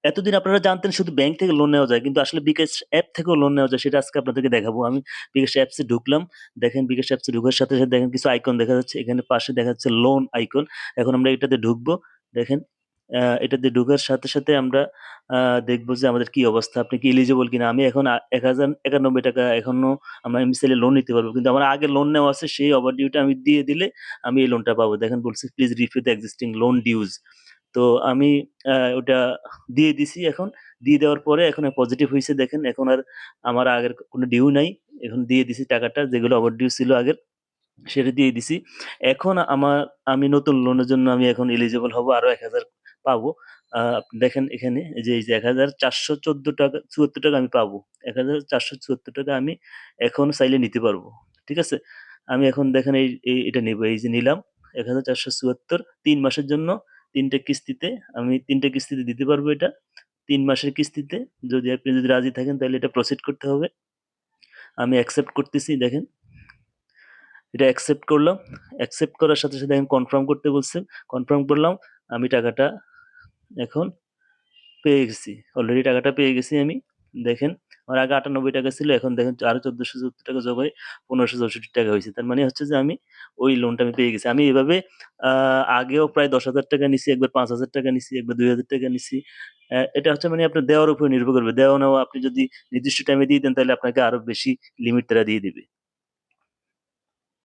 এতদিন আপনারা জানতেন শুধু ব্যাংক থেকে লোন নেওয়া যায়, কিন্তু আসলে বিকাশ অ্যাপ থেকেও লোন নেওয়া যায়, সেটা আজকে আপনাদেরকে দেখাবো। আমি বিকাশ অ্যাপসে ঢুকলাম। দেখেন বিকাশ অ্যাপসে ঢোকার সাথে, সাথে দেখেন কিছু আইকন দেখা যাচ্ছে। এখানে পাশে দেখা যাচ্ছে লোন আইকন। এখন আমরা এটাতে ঢুকবো। দেখেন এটাতে ঢোকার সাথে, সাথে আমরা দেখবো যে আমাদের কি অবস্থা, আপনি কি এলিজিবল কিনা। আমি এখন ৳১,০৯১ এখনো আমি চাইলে লোন নিতে পারবো। কিন্তু আমার আগে লোন নেওয়া আছে, সেই ওভারডিউটা আমি দিয়ে দিলে আমি এই লোনটা পাবো। দেখেন বলছে please repay the existing loan dues. তো আমি ওটা দিয়ে দিছি এখন। দিয়ে দেওয়ার পরে এখন পজিটিভ হইছে দেখেন। এখন আর আমার আগের কোনো ডিউ নাই। এখন দিয়ে দিছি টাকাটা, যেগুলো ওভারডিউ ছিল আগের, সেটা দিয়ে দিছি। এখন আমি নতুন লোনের জন্য আমি এখন এলিজিবল হব, আরো ১,০০০ পাবো। দেখেন এখানে এই যে ৳১,৪১৪.৭৪ আমি পাবো। ৳১,৪৭৪ আমি এখন চাইলে নিতে পারবো। ঠিক আছে? আমি এখন দেখেন এটা নিবো। এই যে নিলাম ১,৪৭৪, ৩ মাসের জন্য ৩ টা কিস্তিতে। আমি ৩ টা কিস্তিতে দিতে পারবো এটা। ৩ মাসের কিস্তিতে। আপনি যদি রাজি থাকেন তাহলে এটা প্রসিড করতে হবে। আমি অ্যাকসেপ্ট করতেছি দেখেন। এটা অ্যাকসেপ্ট করলাম। অ্যাকসেপ্ট করার সাথে, সাথে আমি কনফার্ম করতে বলছে। কনফার্ম করলাম। আমি টাকাটা এখন পেয়ে গেছি। অলরেডি টাকাটা পেয়ে গেছি আমি। দেখেন আমার আগে ৳৯৮ ছিল। এখন দেখেন আরো ৳১৪৭৪ যোগ হয়ে ৳১৫৬৪ হইছে। তার মানে হচ্ছে যে আমি ওই লোনটা আমি পেয়ে গেছি। আমি এভাবে আ আগেও প্রায় ৳১০,০০০ নিছি, একবার ৳৫,০০০ নিছি, একবার ৳২,০০০ নিছি। এটা হচ্ছে মানে আপনার দেওয়ার উপরে নির্ভর করবে। দেওয়া নেওয়া আপনি যদি নির্দিষ্ট টাইমে দিয়ে দেন তাহলে আপনাকে আরো বেশি লিমিট তারা দিয়ে দিবে।